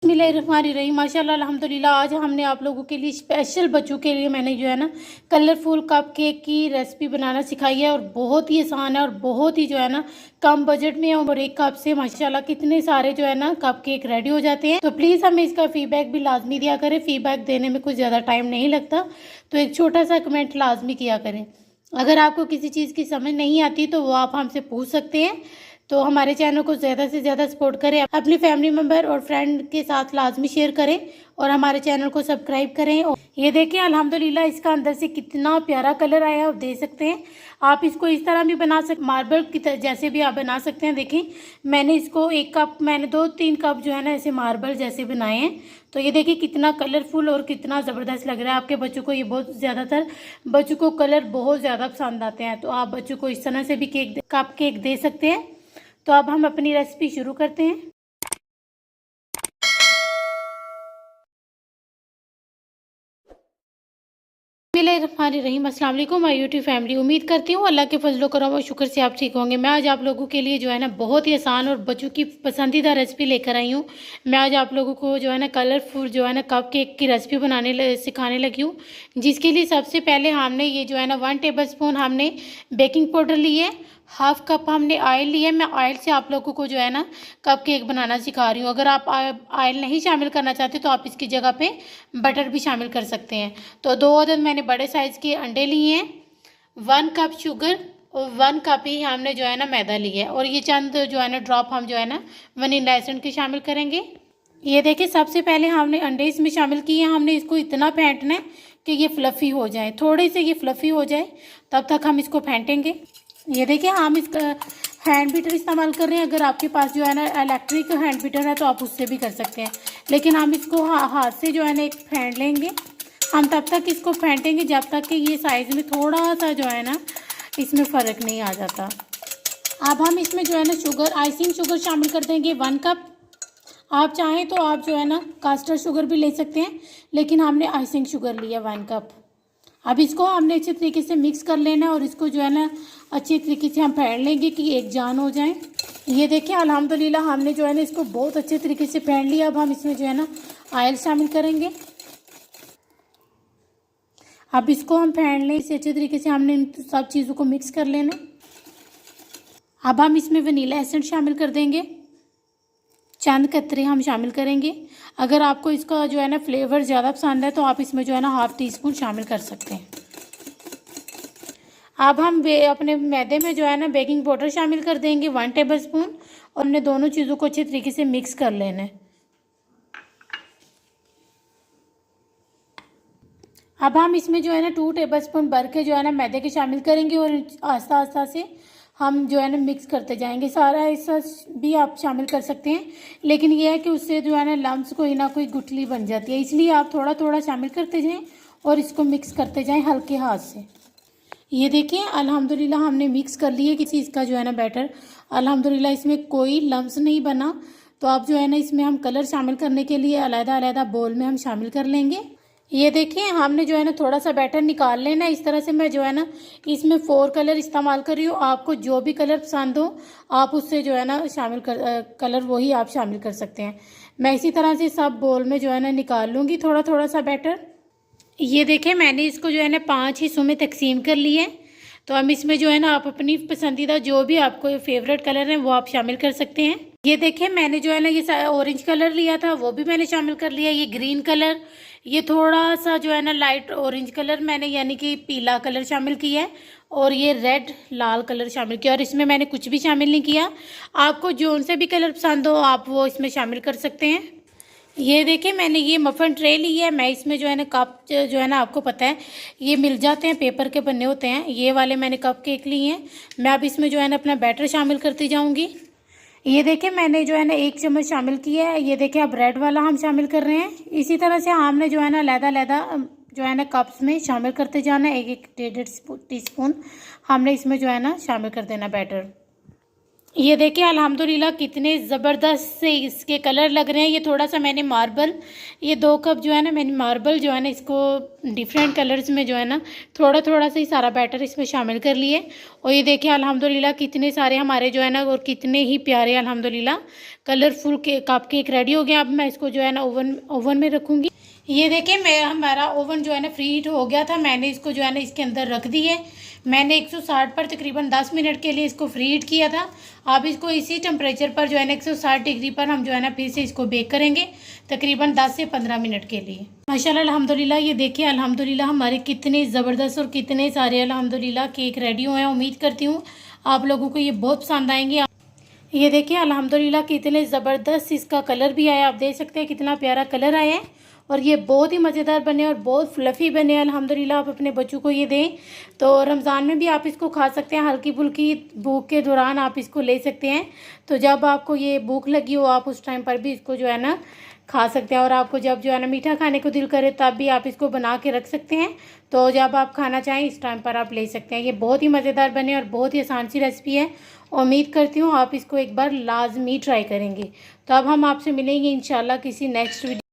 बिस्मिल्लाहिर्रहमानिर्रहीम माशाल्लाह अल्हम्दुलिल्लाह। आज हमने आप लोगों के लिए स्पेशल बच्चों के लिए मैंने जो है ना कलरफुल कप केक की रेसिपी बनाना सिखाई है और बहुत ही आसान है और बहुत ही जो है ना कम बजट में है और एक कप से माशाल्लाह कितने सारे जो है ना कप केक रेडी हो जाते हैं। तो प्लीज़ हमें इसका फीडबैक भी लाजमी दिया करें। फीडबैक देने में कुछ ज़्यादा टाइम नहीं लगता, तो एक छोटा सा कमेंट लाजमी किया करें। अगर आपको किसी चीज़ की समझ नहीं आती तो वो आप हमसे पूछ सकते हैं। तो हमारे चैनल को ज़्यादा से ज़्यादा सपोर्ट करें, अपनी फैमिली मेम्बर और फ्रेंड के साथ लाजमी शेयर करें और हमारे चैनल को सब्सक्राइब करें। और ये देखिए अल्हम्दुलिल्लाह इसका अंदर से कितना प्यारा कलर आया है, आप देख सकते हैं। आप इसको इस तरह भी बना सकते, मार्बल की जैसे भी आप बना सकते हैं। देखिए मैंने इसको एक कप, मैंने 2-3 कप जो है ना ऐसे मार्बल जैसे बनाए हैं। तो ये देखिए कितना कलरफुल और कितना ज़बरदस्त लग रहा है। आपके बच्चों को ये बहुत ज़्यादातर बच्चों को कलर बहुत ज़्यादा पसंद आते हैं, तो आप बच्चों को इस तरह से भी कप केक दे सकते हैं। तो अब हम अपनी रेसिपी शुरू करते हैं। बिस्मिल्लाहिर्रहमानिर्रहीम। अस्सलाम वालेकुम माय यूट्यूब फैमिली। उम्मीद करती हूँ अल्लाह के फजलो करम और शुक्र से आप ठीक होंगे। मैं आज आप लोगों के लिए जो है ना बहुत ही आसान और बच्चों की पसंदीदा रेसिपी लेकर आई हूँ। मैं आज आप लोगों को जो है ना कलरफुल जो है ना कप केक की रेसिपी सिखाने लगी हूँ। जिसके लिए सबसे पहले हमने ये जो है ना 1 टेबल स्पून हमने बेकिंग पाउडर ली है, 1/2 कप हमने ऑयल लिया है। मैं ऑयल से आप लोगों को जो है ना कप केक बनाना सिखा रही हूँ। अगर आप ऑयल नहीं शामिल करना चाहते तो आप इसकी जगह पे बटर भी शामिल कर सकते हैं। तो 2 अदद मैंने बड़े साइज़ के अंडे लिए हैं, 1 कप शुगर और 1 कप ही हमने जो है ना मैदा लिया है। और ये चंद जो है ना ड्रॉप हम जो है ना वनीला एसेंस के शामिल करेंगे। ये देखिए सबसे पहले हमने अंडे इसमें शामिल किए हैं। हमने इसको इतना फेंटना है कि ये फ्लफ़ी हो जाए, थोड़े से ये फ्लफ़ी हो जाए तब तक हम इसको फेंटेंगे। ये देखिए हम इसका हैंड बीटर इस्तेमाल कर रहे हैं। अगर आपके पास जो है ना इलेक्ट्रिक हैंड बीटर है तो आप उससे भी कर सकते हैं, लेकिन हम इसको हाथ से जो है ना एक फेंट लेंगे। हम तब तक इसको फेंटेंगे जब तक कि ये साइज़ में थोड़ा सा जो है ना इसमें फ़र्क नहीं आ जाता। अब हम इसमें जो है ना शुगर, आइसिंग शुगर शामिल कर देंगे 1 कप। आप चाहें तो आप जो है ना कास्टर शुगर भी ले सकते हैं, लेकिन हमने आइसिंग शुगर लिया 1 कप। अब इसको हमने अच्छे तरीके से मिक्स कर लेना है और इसको जो है ना अच्छे तरीके से हम फेंट लेंगे कि एक जान हो जाए। ये देखिए अल्हम्दुलिल्लाह हमने जो है ना इसको बहुत अच्छे तरीके से फेंट लिया। अब हम इसमें जो है ना ऑयल शामिल करेंगे। अब इसको हम फेंट लें, इसे अच्छे तरीके से हमने इन सब चीज़ों को मिक्स कर लेना। अब हम इसमें वनीला एसेंस शामिल कर देंगे, चंद कतरे हम शामिल करेंगे। अगर आपको इसका जो है ना फ्लेवर ज़्यादा पसंद है तो आप इसमें जो है ना 1/2 टीस्पून शामिल कर सकते हैं। अब हम अपने मैदे में जो है ना बेकिंग पाउडर शामिल कर देंगे 1 टेबल स्पून और हमने दोनों चीज़ों को अच्छे तरीके से मिक्स कर लेना है। अब हम इसमें जो है ना 2 टेबल स्पून भर के जो है ना मैदे के शामिल करेंगे और आस्ता आस्ता से हम जो है ना मिक्स करते जाएंगे। सारा हिस्सा भी आप शामिल कर सकते हैं, लेकिन यह है कि उससे जो है ना लम्स कोई ना कोई गुठली बन जाती है, इसलिए आप थोड़ा थोड़ा शामिल करते जाएं और इसको मिक्स करते जाएं हल्के हाथ से। ये देखिए अल्हम्दुलिल्लाह हमने मिक्स कर लिए किसी इसका जो है ना बैटर। अल्हम्दुलिल्लाह इसमें कोई लम्स नहीं बना। तो आप जो है ना इसमें हम कलर शामिल करने के लिए अलग अलग बोल में हम शामिल कर लेंगे। ये देखिए हमने जो है ना थोड़ा सा बैटर निकाल लेना। इस तरह से मैं जो है ना इसमें 4 कलर इस्तेमाल कर रही हूँ। आपको जो भी कलर पसंद हो आप उससे जो है ना कलर वही आप शामिल कर सकते हैं। मैं इसी तरह से सब बोल में जो है ना निकाल लूँगी थोड़ा थोड़ा सा बैटर। ये देखें मैंने इसको जो है ना 5 हिस्सों में तकसीम कर लिए हैं। तो हम इसमें जो है ना आप अपनी पसंदीदा जो भी आपको फेवरेट कलर है वो आप शामिल कर सकते हैं। ये देखें मैंने जो है ना ये ऑरेंज कलर लिया था वो भी मैंने शामिल कर लिया। ये ग्रीन कलर, ये थोड़ा सा जो है ना लाइट ऑरेंज कलर मैंने यानी कि पीला कलर शामिल किया है और ये रेड लाल कलर शामिल किया। और इसमें मैंने कुछ भी शामिल नहीं किया। आपको जो से भी कलर पसंद हो आप वो इसमें शामिल कर सकते हैं। ये देखिए मैंने ये मफ़न ट्रे ली है। मैं इसमें जो है ना कप जो है ना आपको पता है ये मिल जाते हैं, पेपर के बने होते हैं, ये वाले मैंने कप केक लिए हैं। मैं अब इसमें जो है ना अपना बैटर शामिल करती जाऊंगी। ये देखिए मैंने जो है ना 1 चम्मच शामिल किया है। ये देखिए अब रेड वाला हम शामिल कर रहे हैं। इसी तरह से हमने जो है ना लैदा जो है ना कप्स में शामिल करते जाना है। 1-1 1.5 टीस्पून हमने इसमें जो है ना शामिल कर देना बैटर। ये देखिए अल्हम्दुलिल्लाह कितने ज़बरदस्त से इसके कलर लग रहे हैं। ये थोड़ा सा मैंने मार्बल, ये 2 कप जो है ना मैंने मार्बल जो है ना इसको डिफरेंट कलर्स में जो है ना थोड़ा थोड़ा सा ही सारा बैटर इसमें शामिल कर लिए। और ये देखिए अल्हम्दुलिल्लाह कितने सारे हमारे जो है ना और कितने ही प्यारे अल्हम्दुलिल्लाह कलरफुल कप केक रेडी हो गया। अब मैं इसको जो है ना ओवन में रखूँगी। ये देखिए मैं हमारा ओवन जो है ना फ्री हीट हो गया था। मैंने इसको जो है ना इसके अंदर रख दी है। मैंने 160 पर तकरीबन 10 मिनट के लिए इसको फ्री हीट किया था। आप इसको इसी टेम्परेचर पर जो है ना 160 डिग्री पर हम जो है ना फिर से इसको बेक करेंगे तकरीबन 10 से 15 मिनट के लिए। माशाल्लाह अल्हम्दुलिल्लाह ये देखिए अल्हम्दुलिल्लाह हमारे कितने ज़बरदस्त और कितने सारे अल्हम्दुलिल्लाह केक रेडी हुए हैं। उम्मीद करती हूँ आप लोगों को ये बहुत पसंद आएंगे। ये देखिए अल्हम्दुलिल्लाह कितने ज़बरदस्त इसका कलर भी आया। आप देख सकते हैं कितना प्यारा कलर आया है और ये बहुत ही मज़ेदार बने और बहुत फ्लफ़ी बने। अल्हम्दुलिल्लाह आप अपने बच्चों को ये दें तो रमज़ान में भी आप इसको खा सकते हैं। हल्की फुल्की भूख के दौरान आप इसको ले सकते हैं। तो जब आपको ये भूख लगी हो आप उस टाइम पर भी इसको जो है ना खा सकते हैं। और आपको जब जो है ना मीठा खाने को दिल करे तब भी आप इसको बना के रख सकते हैं। तो जब आप खाना चाहें इस टाइम पर आप ले सकते हैं। ये बहुत ही मज़ेदार बने और बहुत ही आसान सी रेसिपी है। उम्मीद करती हूँ आप इसको एक बार लाजमी ट्राई करेंगे। तो अब हम आपसे मिलेंगे इंशाल्लाह किसी नेक्स्ट वीडियो